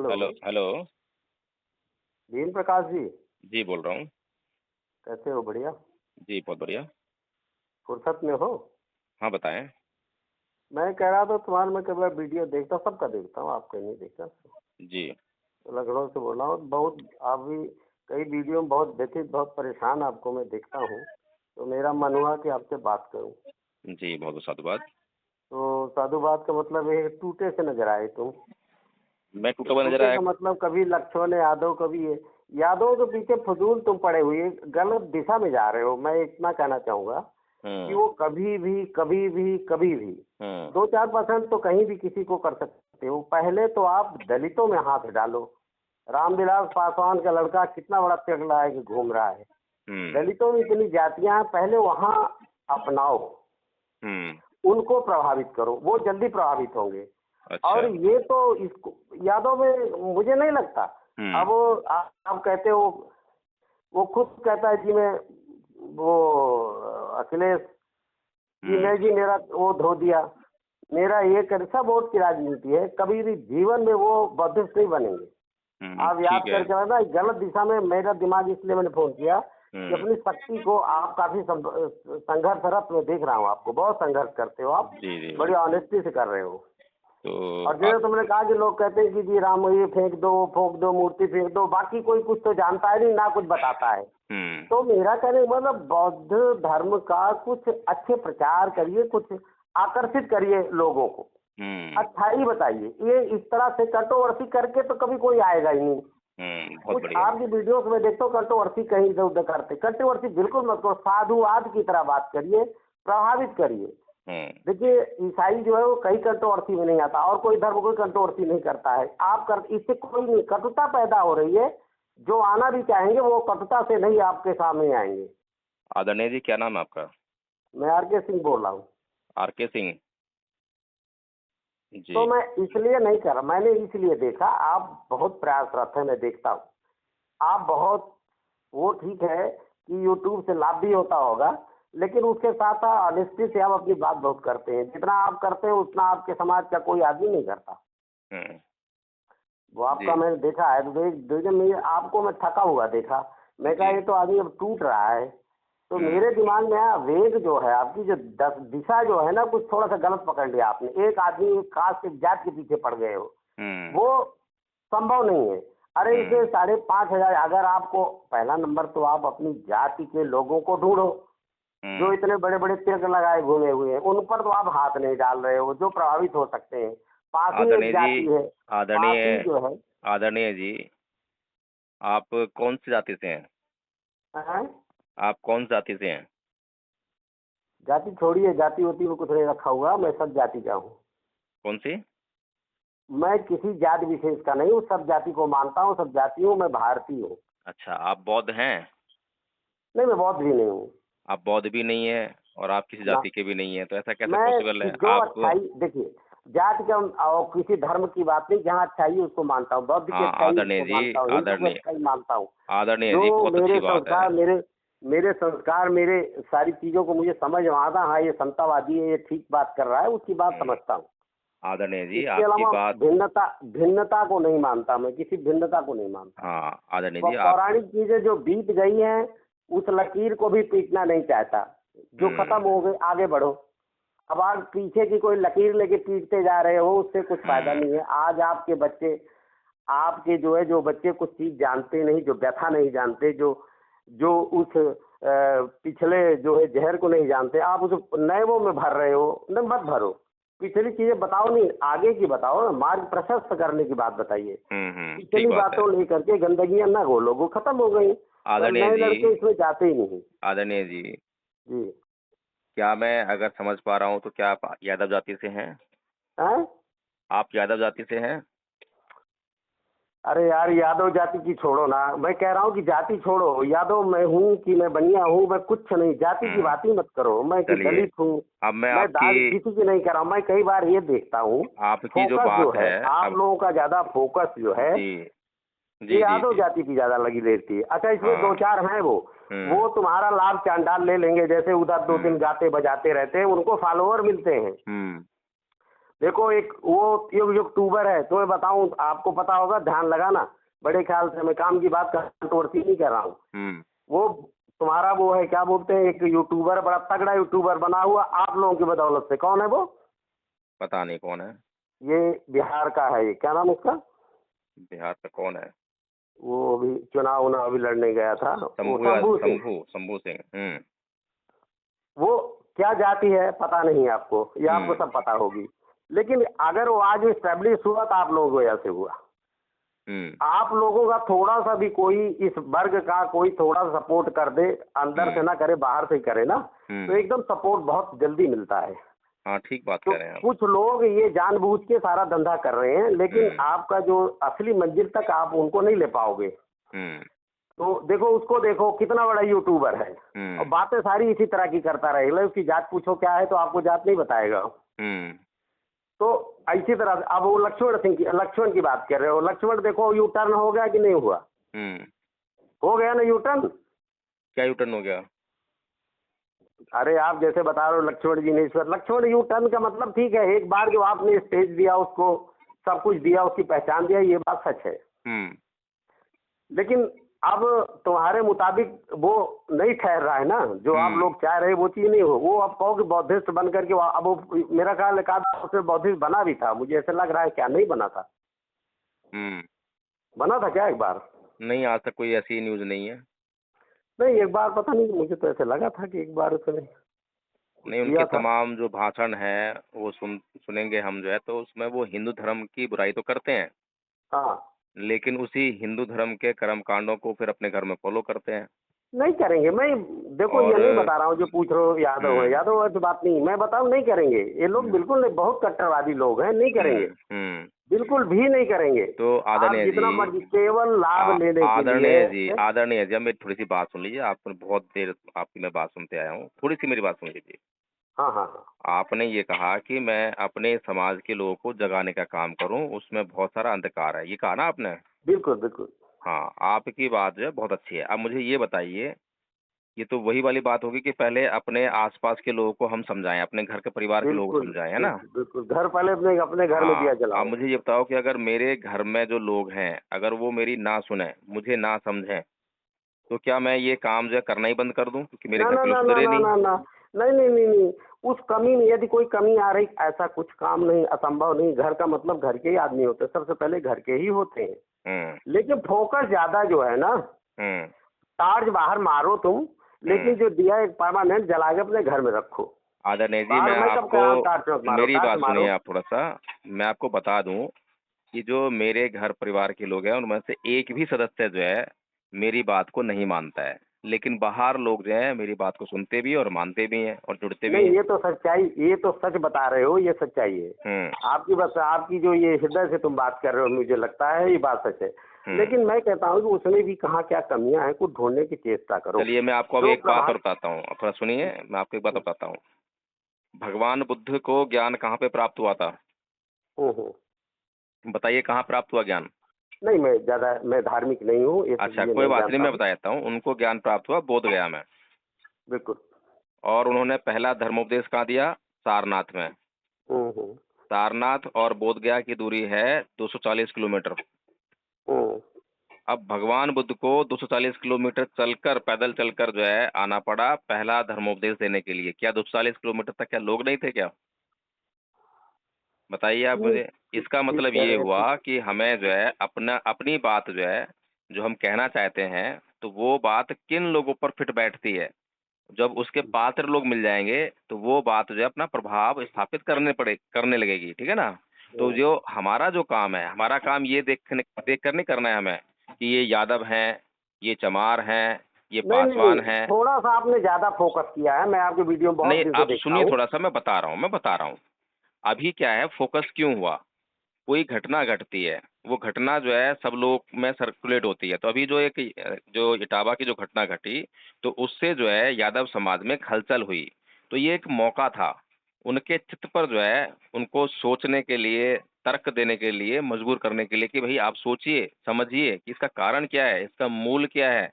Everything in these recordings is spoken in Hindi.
Hello, hello. दीन प्रकाश जी, जी, बोल रहा हूँ। कैसे हो? बढ़िया। जी, बहुत बढ़िया। फुर्सत में हो? हाँ, बताएँ। मैं कह रहा था तुम्हारा, मैं कई बार वीडियो देखता हूँ, सबका देखता हूँ, आपका नहीं देखता। जी। तो लखनऊ से बोल रहा हूँ। बहुत आप भी कई वीडियो में बहुत व्यथित, बहुत परेशान आपको मैं देखता हूँ। तो मेरा मन हुआ कि आपसे बात करूँ। जी, बहुत-बहुत साधुवाद। तो साधुवाद का मतलब ये टूटे से नजर आए तुम। मैं टूटा हुआ नज़र टूटे आया। का मतलब कभी लक्ष्मण यादव, कभी ये यादव के पीछे फजूल तुम पड़े हुए, गलत दिशा में जा रहे हो। मैं इतना कहना चाहूँगा कि हुँ, वो कभी भी हुँ, 2-4% तो कहीं भी किसी को कर सकते हो। पहले तो आप दलितों में हाथ डालो। रामविलास पासवान का लड़का कितना बड़ा तिगड़ा है कि घूम रहा है। हुँ, दलितों में इतनी जातियां हैं, पहले वहाँ अपनाओ, हुँ। उनको प्रभावित करो, वो जल्दी प्रभावित होंगे। और अच्छा। ये तो इसको यादव में मुझे नहीं लगता। हुँ, अब आप कहते हो, वो खुद कहता है कि मैं वो अखिलेश कि हुँ, नहीं जी, मेरा वो धो दिया, मेरा ये कर, सब वोट की राजनीति है। कभी भी जीवन में वो बौद्धिस्ट नहीं बनेंगे। आप ठीक याद है। करके रखना, गलत दिशा में मेरा दिमाग, इसलिए मैंने फोन किया कि हुँ, अपनी शक्ति को आप काफी संघर्षरत में देख रहा हूँ। आपको बहुत संघर्ष करते हो आप, जी, जी। बड़ी ऑनेस्टी से कर रहे हो। तो और जैसे तुमने कहा कि लोग कहते हैं कि जी राम ये फेंक दो, फूंक दो, मूर्ति फेंक दो, बाकी कोई कुछ तो जानता है नहीं, ना कुछ बताता है। हुँ, तो मेरा कहने का मतलब बौद्ध धर्म का कुछ अच्छे प्रचार करिए, कुछ आकर्षित करिए लोगों को, हुँ, अच्छाई बताइए। ये इस तरह से कंट्रोवर्सी करके तो कभी कोई आएगा ही नहीं। बहुत कुछ बढ़िया। आपकी वीडियोस में देखता हूँ कंट्रोवर्सी कहीं इधर उधर करते। कंट्रोवर्सी बिल्कुल मत करो, साधुवाद की तरह बात करिए, प्रभावित करिए। हुँ, देखिए, ईसाई जो है वो कई कंट्रोवर्सी में नहीं आता, और कोई धर्म कोई कंट्रोवर्सी नहीं करता है। आप कर, इससे कोई नहीं, कटुता पैदा हो रही है। जो आना भी चाहेंगे वो कटुता से नहीं आपके सामने आएंगे। आदरणीय जी, क्या नाम है आपका? मैं आर.के. सिंह बोल रहा हूँ। आर.के. सिंह। तो जी। मैं इसलिए नहीं कर रहा, मैंने इसलिए देखा आप बहुत प्रयासरत है, मैं देखता हूँ आप बहुत, वो ठीक है कि यूट्यूब से लाभ भी होता होगा, लेकिन उसके साथ साथ ऑनेस्टी से आप अपनी बात बहुत करते हैं। जितना आप करते हैं उतना आपके समाज का कोई आदमी नहीं करता। हुँ, वो आपका जी। मैंने देखा है, तो देखिए मैं आपको मैं थका हुआ देखा। मैं कहा जी। ये तो आदमी अब टूट रहा है। तो हुँ, मेरे दिमाग में आया, वेग जो है आपकी, जो दिशा जो है ना, कुछ थोड़ा सा गलत पकड़ लिया आपने। एक आदमी, एक खास एक जात के पीछे पड़ गए हो, हुँ, वो संभव नहीं है। अरे हुँ, इसे 5,500, अगर आपको, पहला नंबर तो आप अपनी जाति के लोगों को ढूंढो जो हुँ। इतने बड़े बड़े तिलक लगाए घूमे हुए हैं। उन पर तो आप हाथ नहीं डाल रहे हो, जो प्रभावित हो सकते हैं। पासी एक आदरणीय जी, जाति है, आदरणीय पासी जो है। आदरणीय जी, आप कौन-सी जाति से हैं? हैं? आप कौन जाति से हैं? जाति छोड़िए, जाति होती में कुछ नहीं रखा हुआ, मैं सब जाति का हूँ। कौन-सी? मैं किसी जाति विशेष का नहीं हूँ, सब जाति को मानता हूँ, सब जाति हूँ, मैं भारतीय हूँ। अच्छा, आप बौद्ध हैं? नहीं, मैं बौद्ध भी नहीं हूँ। आप बौद्ध भी नहीं हैं और आप किसी ना, जाति के भी नहीं हैं, तो ऐसा कैसे मैं पॉसिबल है? जो आप अच्छाई, देखिए, जाति का और किसी धर्म की बात नहीं, जहाँ अच्छाई है उसको मानता हूँ, बौद्ध की हाँ, अच्छाई आदरणीय उसको जी, मानता हूँ, हिंदू की आदरणीय अच्छाई मानता हूँ। आदरणीय जी, जो बहुत अच्छी मेरे बात है। संस्कार, मेरे संस्कार, मेरे सारी चीजों को मुझे समझ में आता, हाँ ये समतावादी है, ये ठीक बात कर रहा है, उसकी बात हुँ, समझता हूँ। आदरणीय जी, इसके आपकी अलावा बात। भिन्नता को नहीं मानता, मैं किसी भिन्नता को नहीं मानता। हाँ, आदरणीय जी, आप। पौराणिक चीजें जो बीत गई हैं, उस लकीर को भी पीटना नहीं चाहता। जो खत्म हुँ, हो गई, आगे बढ़ो। अब आप पीछे की कोई लकीर लेके पीटते जा रहे हो, उससे कुछ फायदा हुँ, नहीं है। आज आपके बच्चे, आपके जो है, जो बच्चे कुछ चीज जानते नहीं, जो व्यथा नहीं जानते, जो जो उस पिछले जो है जहर को नहीं जानते, आप उस नए वो में भर रहे हो। न, मत भरो। पिछली चीजें बताओ नहीं, आगे की बताओ ना, मार्ग प्रशस्त करने की बात बताइए। ठीक पिछली बात है। बातों लेकर के गंदगियां ना घोलो, वो खत्म हो गई। पर आदरणीय नए जी, लड़के इसमें जाते ही नहीं। आदरणीय जी, जी। क्या मैं अगर समझ पा रहा हूँ तो क्या आप यादव जाति से हैं? हैं? आप यादव जाति से हैं? अरे यार, यादव जाति की छोड़ो ना, मैं कह रहा हूँ कि जाति छोड़ो। यादव मैं हूँ कि मैं बनिया हूँ, मैं कुछ नहीं, जाति की हुँ, बात ही मत करो। मैं कि चलिए, दलित हूँ, अब मैं मैं आपकी दाग किसी की नहीं कर रहा हूँ। मैं कई बार ये देखता हूँ, आपकी जो फोकस जो बात है, है आप अब। लोगों का ज्यादा फोकस जो है, जी, ये जी, जी, यादव जी। जाति की ज्यादा लगी रहती है। अच्छा, इसमें दो हाँ, चार हैं हुँ, वो तुम्हारा लाभ चांडाल ले लेंगे, जैसे उधर दो तीन हुँ, गाते बजाते रहते हैं, उनको फॉलोअर मिलते हैं। हुँ, देखो एक वो यूट्यूबर है, तो मैं बताऊं, आपको पता होगा, ध्यान लगाना, बड़े ख्याल से, मैं काम की बात कंट्रोवर्सी नहीं कर रहा हूँ। हम्म। वो तुम्हारा वो है, क्या बोलते हैं, एक यूट्यूबर, बड़ा तगड़ा यूट्यूबर बना हुआ आप लोगों की बदौलत से। कौन है वो? पता नहीं कौन है। ये बिहार का है, ये क्या नाम उसका? बिहार का कौन है? वो अभी चुनाव अभी लड़ने गया था, वो शंभू सिंह। शंभू सिंह। वो क्या जाति है पता नहीं आपको, ये आपको हम्म। सब पता होगी। लेकिन अगर वो आज स्टेब्लिश हुआ तो आप लोगों की वजह से हुआ। आप लोगों का थोड़ा सा भी कोई इस वर्ग का कोई थोड़ा सा सपोर्ट कर दे, अंदर से ना करे, बाहर से ही करे ना, तो एकदम सपोर्ट बहुत जल्दी मिलता है। हाँ, ठीक बात तो कह रहे हैं आप। कुछ लोग ये जानबूझ के सारा धंधा कर रहे हैं, लेकिन आपका जो असली मंजिल तक आप उनको नहीं ले पाओगे। तो देखो उसको, देखो कितना बड़ा यूट्यूबर है, और बातें सारी इसी तरह की करता रहेगा। उसकी जात पूछो क्या है तो आपको जात नहीं बताएगा। तो इसी तरह से अब वो लक्ष्मण की बात कर रहे हो, लक्ष्मण देखो यू टर्न हो गया कि नहीं हुआ? हो गया ना यू टर्न? क्या यू टर्न हो गया? अरे आप जैसे बता रहे हो लक्ष्मण जी ने ईश्वर, लक्ष्मण यू टर्न का मतलब ठीक है, एक बार जो आपने स्टेज दिया उसको, सब कुछ दिया, उसकी पहचान दिया, ये बात सच है। लेकिन अब तुम्हारे मुताबिक वो नहीं ठहर रहा है ना, जो आप लोग चाह रहे वो चीज नहीं हो। वो आप कहो कि बौद्धिस्ट बन करके अब वो मेरा ख्याल है बौद्धिस्ट बना भी था, मुझे ऐसा लग रहा है, क्या नहीं बना था? बना था क्या एक बार? नहीं, आज तक कोई ऐसी न्यूज नहीं है। नहीं, एक बार पता नहीं, मुझे तो ऐसे लगा था कि एक बार उसने नहीं, उनके तमाम जो भाषण है वो सुनेंगे हम जो है, तो उसमें वो हिंदू धर्म की बुराई तो करते हैं, हाँ, लेकिन उसी हिंदू धर्म के कर्म कांडों को फिर अपने घर में फॉलो करते हैं। नहीं करेंगे। मैं देखो ये नहीं बता रहा हूँ जो पूछ रहे हो यादव है, यादव है तो बात नहीं, मैं बताऊँ नहीं करेंगे ये लोग, बिल्कुल नहीं, बहुत कट्टरवादी लोग हैं, नहीं करेंगे, बिल्कुल भी नहीं करेंगे। तो आदरणीय जितना जी, मर्जी, केवल लाभ लेने के लिए। आदरणीय जी, मेरी थोड़ी सी बात सुन लीजिए। आपने बहुत देर आपकी मैं बात सुनते आया हूँ, थोड़ी सी मेरी बात सुन लीजिए। हाँ हाँ हाँ, आपने ये कहा कि मैं अपने समाज के लोगों को जगाने का काम करूं, उसमें बहुत सारा अंधकार है, ये कहा ना आपने? बिल्कुल बिल्कुल। हाँ, आपकी बात जो है बहुत अच्छी है। अब मुझे ये बताइए, ये तो वही वाली बात होगी कि पहले अपने आसपास के लोगों को हम समझाएं, अपने घर के परिवार के लोगों को बिल्कुल समझाएं, है ना? बिल्कुल, घर पहले अपने अपने घर में हाँ। दिया अब जलाओ। मुझे ये बताओ कि अगर मेरे घर में जो लोग हैं, अगर वो मेरी ना सुने, मुझे ना समझें, तो क्या मैं ये काम जो है करना ही बंद कर दूं, क्योंकि मेरे ना घर ना के लोग ना ना सुधरे ना नहीं? ना ना, नहीं नहीं नहीं नहीं, उस कमी में यदि कोई कमी आ रही, ऐसा कुछ काम नहीं, असंभव नहीं। घर का मतलब घर के ही आदमी होते, सबसे पहले घर के ही होते हैं। लेकिन फोकस ज्यादा जो है ना, टार्च बाहर मारो तुम, लेकिन जो दिया एक परमानेंट जला के अपने घर में रखो। आदरणीय जी, बाहर मैं कब कह रहा हूँ टार्च मत मारो, मेरी टार्च बात मारो। सुनिए आप थोड़ा सा। मैं आपको बता दूं कि जो मेरे घर परिवार के लोग हैं, उनमें से एक भी सदस्य जो है मेरी बात को नहीं मानता है, लेकिन बाहर लोग जो है मेरी बात को सुनते भी हैं और मानते भी हैं और जुड़ते भी नहीं, हैं। ये तो सच्चाई, ये तो सच बता रहे हो, ये सच्चाई है आपकी। बस आपकी जो ये हृदय से तुम बात कर रहे हो, मुझे लगता है ये बात सच है। लेकिन मैं कहता हूँ कि उसमें भी कहाँ क्या कमियां हैं, कुछ ढूंढने की चेष्टा करो। चलिए, मैं आपको अब एक बात और बताता हूँ, थोड़ा सुनिए, मैं आपको एक बात बताता हूँ। भगवान बुद्ध को ज्ञान कहाँ पे प्राप्त हुआ था? बताइए, कहाँ प्राप्त हुआ ज्ञान? नहीं, मैं धार्मिक नहीं हूँ। अच्छा, कोई बात नहीं, मैं बता देता हूँ। उनको ज्ञान प्राप्त हुआ बोध गया में। बिल्कुल। और उन्होंने पहला धर्मोपदेश कहाँ दिया? सारनाथ में। सारनाथ और बोध गया की दूरी है 240 किलोमीटर। अब भगवान बुद्ध को 240 किलोमीटर चलकर, पैदल चलकर जो है आना पड़ा पहला धर्मोपदेश देने के लिए। क्या 240 किलोमीटर तक क्या लोग नहीं थे क्या? बताइए आप मुझे। इसका मतलब ये हुआ कि हमें जो है अपनी बात जो है, जो हम कहना चाहते हैं, तो वो बात किन लोगों पर फिट बैठती है। जब उसके पात्र लोग मिल जाएंगे तो वो बात जो है अपना प्रभाव स्थापित करने लगेगी, ठीक है ना? तो जो हमारा जो काम है, हमारा काम ये देख कर नहीं करना है हमें कि ये यादव हैं, ये चमार हैं, ये पासवान हैं। थोड़ा सा आपने ज्यादा फोकस किया है, मैं आपके वीडियो में बहुत नहीं, दिन से आप देखता सुनिए हूं। थोड़ा सा, मैं बता रहा हूँ। अभी क्या है, फोकस क्यों हुआ? कोई घटना घटती है, वो घटना जो है सब लोग में सर्कुलेट होती है। तो अभी जो इटावा की जो घटना घटी, तो उससे जो है यादव समाज में खलचल हुई। तो ये एक मौका था उनके चित्त पर जो है, उनको सोचने के लिए, तर्क देने के लिए, मजबूर करने के लिए कि भाई आप सोचिए, समझिए कि इसका कारण क्या है, इसका मूल क्या है,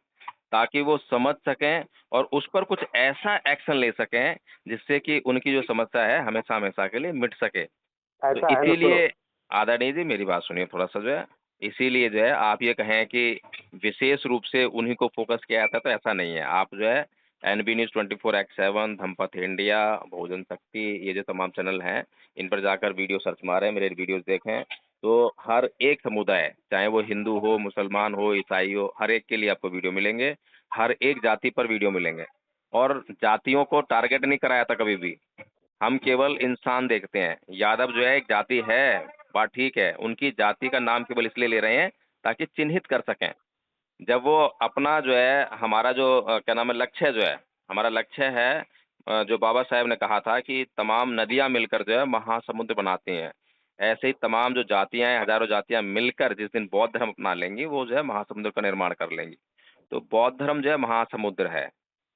ताकि वो समझ सकें और उस पर कुछ ऐसा एक्शन ले सकें जिससे कि उनकी जो समस्या है हमेशा हमेशा के लिए मिट सके। तो ऐसा है ना, सुनो। इसीलिए आदरणीय जी मेरी बात सुनिए थोड़ा सा जो है, इसीलिए जो है आप ये कहें कि विशेष रूप से उन्हीं को फोकस किया जाता है, तो ऐसा नहीं है। आप जो है एनबी न्यूज़ 24x7, धमपथ इंडिया, भोजन शक्ति, ये जो तमाम चैनल हैं, इन पर जाकर वीडियो सर्च मारें, मेरे वीडियोस देखें, तो हर एक समुदाय, चाहे वो हिंदू हो, मुसलमान हो, ईसाई हो, हर एक के लिए आपको वीडियो मिलेंगे, हर एक जाति पर वीडियो मिलेंगे। और जातियों को टारगेट नहीं कराया था कभी भी, हम केवल इंसान देखते हैं। यादव जो है एक जाति है, बात ठीक है, उनकी जाति का नाम केवल इसलिए ले रहे हैं ताकि चिन्हित कर सकें। जब वो अपना जो है हमारा जो क्या नाम है लक्ष्य जो है, हमारा लक्ष्य है जो बाबा साहेब ने कहा था कि तमाम नदियां मिलकर जो है महासमुद्र बनाती हैं। ऐसे ही तमाम जो जातियां हैं, हजारों जातियां मिलकर जिस दिन बौद्ध धर्म अपना लेंगी, वो जो है महासमुद्र का निर्माण कर लेंगी। तो बौद्ध धर्म जो है महासमुद्र है,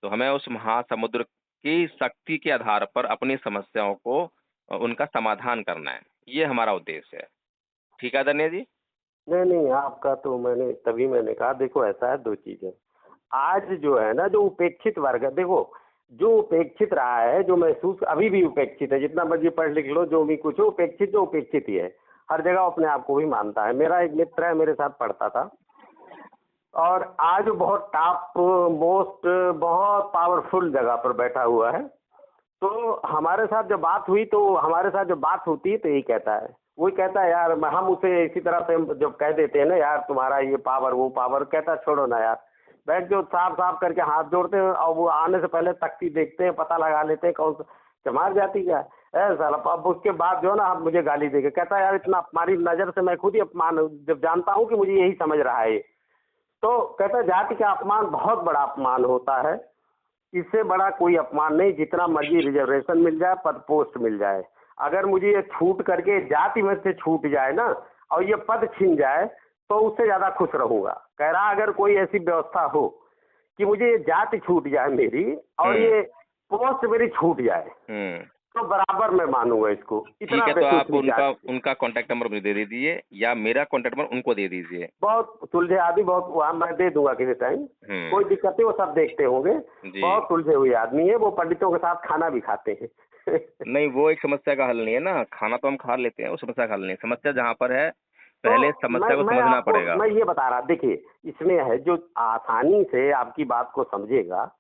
तो हमें उस महासमुद्र की शक्ति के आधार पर अपनी समस्याओं को उनका समाधान करना है। ये हमारा उद्देश्य है। ठीक है आदरणीय जी? नहीं नहीं, आपका तो मैंने कहा, देखो ऐसा है, दो चीजें। आज जो है ना, जो उपेक्षित वर्ग है, देखो जो उपेक्षित रहा है, जो महसूस अभी भी उपेक्षित है, जितना मर्जी पढ़ लिख लो, जो भी कुछ हो, उपेक्षित जो उपेक्षित ही है, हर जगह अपने आप को भी मानता है। मेरा एक मित्र है, मेरे साथ पढ़ता था, और आज बहुत टॉप मोस्ट, बहुत पावरफुल जगह पर बैठा हुआ है। तो हमारे साथ जब बात हुई, तो हमारे साथ जब बात होती है तो यही कहता है, वही कहता है यार, हम उसे इसी तरह से जब कह देते हैं ना, यार तुम्हारा ये पावर वो पावर, कहता है छोड़ो ना यार, बैठ जो साफ साफ करके हाथ जोड़ते हैं, और वो आने से पहले तख्ती देखते हैं, पता लगा लेते हैं कौन सा चमार जाति का है साला। अब उसके बाद जो है ना, आप मुझे गाली देके कहता है यार, इतना हमारी नज़र से मैं खुद ही अपमान, जब जानता हूँ कि मुझे यही समझ रहा है ये। तो कहता है जाति का अपमान बहुत बड़ा अपमान होता है, इससे बड़ा कोई अपमान नहीं, जितना मर्जी रिजर्वेशन मिल जाए, पद पोस्ट मिल जाए, अगर मुझे ये छूट करके जाति में से छूट जाए ना, और ये पद छिन जाए, तो उससे ज़्यादा खुश रहूँगा। कह रहा अगर कोई ऐसी व्यवस्था हो कि मुझे ये जाति छूट जाए मेरी, और ये पोस्ट मेरी छूट जाए, तो बराबर मैं मानूंगा इसको। ठीक इतना है, तो आप बेसुध उनका जाति। उनका कांटेक्ट नंबर मुझे दे दीजिए, या मेरा कांटेक्ट नंबर उनको दे दीजिए। बहुत सुलझे आदमी, बहुत वहाँ मैं दे दूंगा किसी टाइम, कोई दिक्कत नहीं, वो सब देखते होंगे। जी। बहुत सुलझे हुए आदमी है वो, पंडितों के साथ खाना भी खाते हैं। नहीं, वो एक समस्या का हल नहीं है ना, खाना तो हम खा लेते हैं, वो समस्या का हल नहीं है। समस्या जहाँ पर है, पहले तो समस्या को मैं समझना आपको पड़ेगा। मैं ये बता रहा, देखिए इसमें है, जो आसानी से आपकी बात को समझेगा,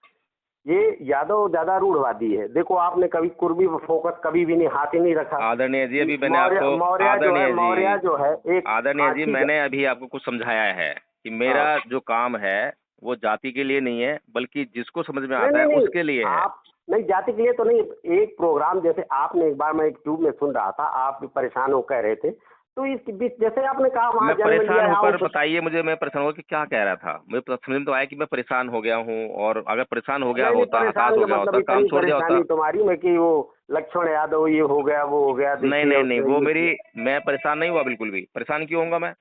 ये यादव ज्यादा रूढ़वादी है। देखो आपने कभी कुर्मी पर फोकस कभी भी नहीं, हाथ ही नहीं रखा। आदरणीय जी, अभी मैंने आपको मौर्य जो है एक आदरणीय जी, हाथी का- मैंने अभी आपको कुछ समझाया है कि मेरा हाँ। जो काम है वो जाति के लिए नहीं है, बल्कि जिसको समझ में नहीं आता है नहीं उसके नहीं, लिए है। आप नहीं, जाति के लिए तो नहीं। एक प्रोग्राम जैसे आपने, एक बार मैं एक ट्यूब में सुन रहा था, आप भी परेशान हो कह रहे थे, तो इस बीच जैसे आपने कहा वहाँ मैं जन्म परेशान लिया होकर, है, बताइए मुझे, मैं परेशान होकर क्या कह रहा था? मुझे तो समझ में तो आया कि मैं परेशान हो गया हूँ, और अगर परेशान हो गया नहीं नहीं, होता, हताश परेशान हो का गया मतलब होता, काम इतनी छोड़ दिया होता। परेशानी तुम्हारी में कि वो लक्ष्मण यादव ये हो गया वो हो गया, नहीं देखिए नहीं नहीं, वो ये मेरी, किया। मैं परेशान नहीं हुआ बिल्कुल भी। परेशान क्यों होऊंगा मैं?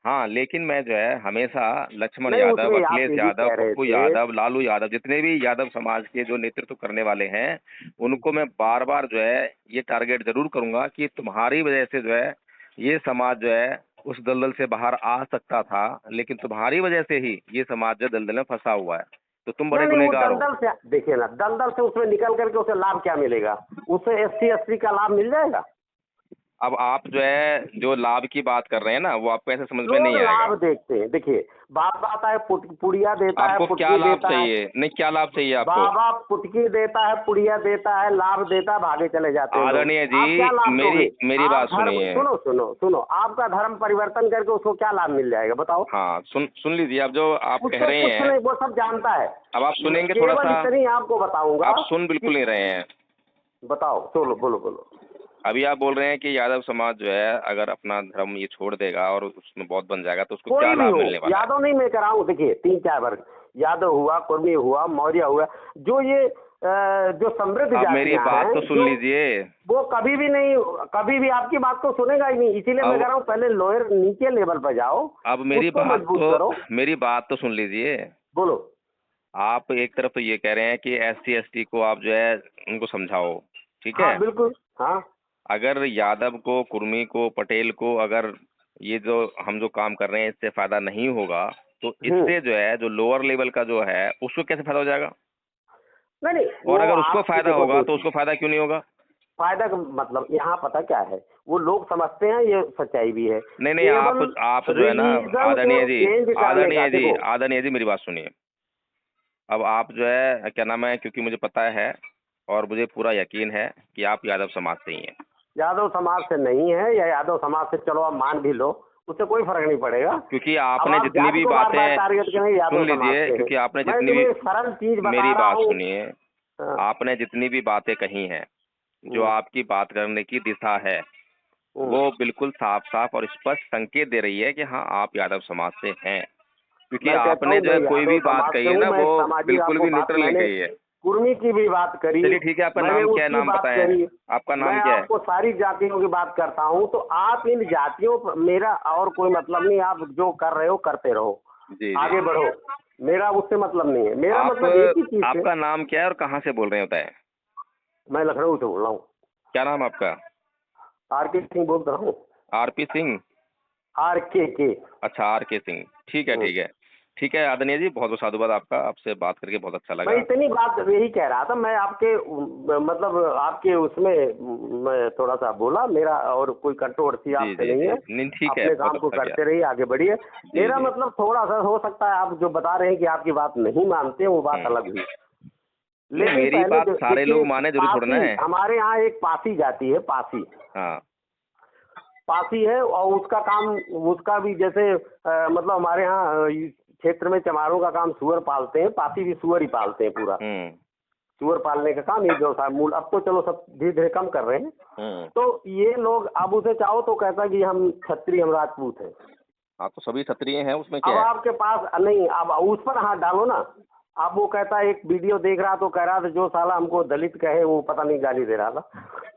हाँ, लेकिन मैं जो है हमेशा लक्ष्मण नहीं, यादव, उसमें आप अखिलेश यही यादव, कह रहे पप्पू थे। यादव, लालू यादव, जितने भी यादव समाज के जो नेतृत्व करने वाले हैं, उनको मैं बार बार जो है ये टारगेट जरूर करूंगा कि तुम्हारी वजह से जो है ये समाज जो है उस दलदल से बाहर आ सकता था, लेकिन तुम्हारी वजह से ही ये समाज जो दलदल में फंसा हुआ है, तो तुम बड़े नहीं नहीं, वो गुनहगार हो। दलदल से देखिए ना, दलदल से उसमें निकल करके उसे लाभ क्या मिलेगा? उसे एससी एसटी का लाभ मिल जाएगा। अब आप जो है जो लाभ की बात कर रहे हैं ना, वो आपको ऐसे समझ में लोग नहीं आएगा। लाभ देखते हैं, देखिए बाप आता है, पुड़िया देता है, आपको क्या पुटकी लाभ देता है। चाहिए? नहीं, क्या लाभ चाहिए आपको? बाबा पुटकी देता है, पुड़िया देता है, लाभ देता है, भागे चले जाते हैं लोग। आदरणीय आप जी, क्या लाभ दोगे? मेरी आप बात धर्म, सुनिए। सुनो सुनो सुनो, आपका धर्म परिवर्तन करके उसको क्या लाभ मिल जाएगा बताओ? हाँ, सुन लीजिए, आप जो आप कह उसको रहे कुछ हैं, नहीं, वो सब जानता है। अब आप सुनेंगे थोड़ा केवल सा? इतनी आपको बताऊंगा। आप सुन बिल्कुल नहीं रहे हैं। बताओ, बोलो बोलो बोलो। अभी आप बोल रहे हैं कि यादव समाज जो है अगर अपना धर्म ये छोड़ देगा और उसमें बौद्ध बन जाएगा तो उसको क्या कोई भी लाभ हो, मिलने वाला है? यादव नहीं मैं कह रहा हूँ, देखिए 3-4 वर्ग, यादव हुआ, कुर्मी हुआ, मौर्य हुआ, जो ये जो समृद्ध आप मेरी जातियां बात हैं, तो सुन जो लीजिए। वो कभी भी नहीं, कभी भी आपकी बात को सुनेगा ही नहीं। इसीलिए मैं अब- कह रहा हूँ पहले लोअर नीचे लेवल पर जाओ, अब मेरी उसको बात मजबूत करो। मेरी बात तो सुन लीजिए। बोलो। आप एक तरफ तो ये कह रहे हैं कि एससी एसटी को आप जो है उनको समझाओ, ठीक है? हाँ बिल्कुल, हाँ। अगर यादव को, कुर्मी को, पटेल को अगर ये जो हम जो काम कर रहे हैं इससे फायदा नहीं होगा, तो इससे जो है जो लोअर लेवल का जो है उसको कैसे फायदा हो जाएगा? नहीं नहीं, और वो अगर उसको आपकी फायदा देखो होगा दो तो चीज। उसको फायदा क्यों नहीं होगा? फायदा का मतलब यहाँ पता क्या है, वो लोग समझते हैं ये सच्चाई भी है। नहीं नहीं, आप जो है ना, देखो, आदरणीय जी मेरी बात सुनिए। अब आप जो है क्या नाम है, क्योंकि मुझे पता है और मुझे पूरा यकीन है कि आप यादव समाज से ही हैं। यादव समाज से नहीं है या यादव समाज से चलो आप मान भी लो, उससे कोई फर्क नहीं पड़ेगा। क्योंकि अब आपने आप जितनी जाति भी को बार-बार बातें टारगेट करें यादव सुन समाज लीजिए, से क्योंकि है। आपने मैं जितनी भी, तुम्हें सरल चीज बता मेरी रहा बात हूँ। सुनिए, हाँ, आपने जितनी भी बातें कही हैं, जो आपकी बात करने की दिशा है, वो बिल्कुल साफ साफ और स्पष्ट संकेत दे रही है कि हाँ आप यादव समाज से हैं। क्योंकि मैं कहता आपने हूँ जो मैं है कोई यादव भी बात समाज कही से है हूँ, ना, मैं वो सामाजिक बिल्कुल आपको भी बात न्यूट्रल नहीं मैंने कही है। कुर्मी की भी बात करी, चलिए ठीक है, आपका मैंने नाम क्या है, उसकी नाम बात बताएं। करी। आपका नाम मैं क्या है? आपको सारी जातियों की बात करता हूँ, तो आप इन जातियों पर मेरा और कोई मतलब नहीं, आप जो कर रहे हो करते रहो, जी आगे जी। बढ़ो, मेरा उससे मतलब नहीं है। मेरा आप, मतलब एक ही चीज से, आपका नाम क्या है और कहाँ से बोल रहे हैं बताएं? मैं लखनऊ से बोल रहा हूँ, क्या नाम है आपका? आर.के. सिंह बोल रहा हूँ। आरपी सिंह? आर.के. अच्छा, आरके सिंह। ठीक है ठीक है। ठीक है आदरणीय जी, बहुत बहुत साधुवाद आपका, आपसे बात करके बहुत अच्छा मैं लगा। इतनी बात यही कह रहा था, मैं आपके मतलब आपके उसमें मैं थोड़ा सा बोला, मेरा और कोई कंट्रोवर्सी जी आपसे जी नहीं जी, है। नहीं ठीक है, अपने बहुत काम को अच्छा किया। करते रहिए, आगे बढ़िए। जी मेरा जी। मतलब थोड़ा सा हो सकता है आप जो बता रहे हैं कि आपकी बात नहीं मानते हैं, वो बात अलग हुई, नहीं, लेकिन मेरी पहले बात सारे देखिए, लोग माने जरूर थोड़ा ना पासी है। हमारे यहाँ एक पासी जाती है, पासी हाँ। पासी है, और उसका काम, उसका भी जैसे मतलब हमारे यहाँ इस क्षेत्र में चमारों का काम सुअर पालते हैं, पासी भी सुअर ही पालते हैं पूरा। सुअर पालने का काम ये व्यवसाय मूल, अब तो चलो सब धीरे धीरे कम कर रहे हैं। तो ये लोग अब उसे चाहो तो कहता कि हम क्षत्रिय, हम राजपूत हैं। हाँ तो सभी क्षत्रिय हैं, उसमें अब क्या है? आपके पास नहीं, अब उस पर हाथ डालो ना। अब वो कहता है, एक वीडियो देख रहा तो कह रहा था जो साला हमको दलित कहे वो पता नहीं गाली दे रहा था।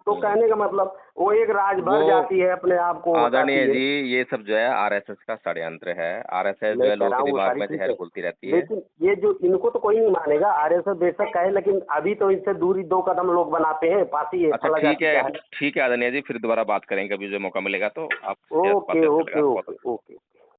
तो कहने का मतलब वो एक राज भर जाती है, अपने आप को बताती आदरणीय है। जी, ये सब जो है आरएसएस का षड्यंत्र है। आरएसएस जो मैं है कह लोगों रहा के हूँ वो दिमाग सारी में ठीक जहर है, घुलती रहती है। लेकिन ये जो इनको तो कोई नहीं मानेगा, आरएसएस बेशक कहे, लेकिन अभी तो इससे दूरी 2 कदम लोग बनाते हैं। पासी है, अच्छा फला ठीक जाति है का है। ठीक है आदरणीय जी, फिर दोबारा बात करेंगे कभी जो मौका मिलेगा तो। आपसे बात ओके करके अच्छा ओके लगा, बहुत ओके अच्छा। ओके।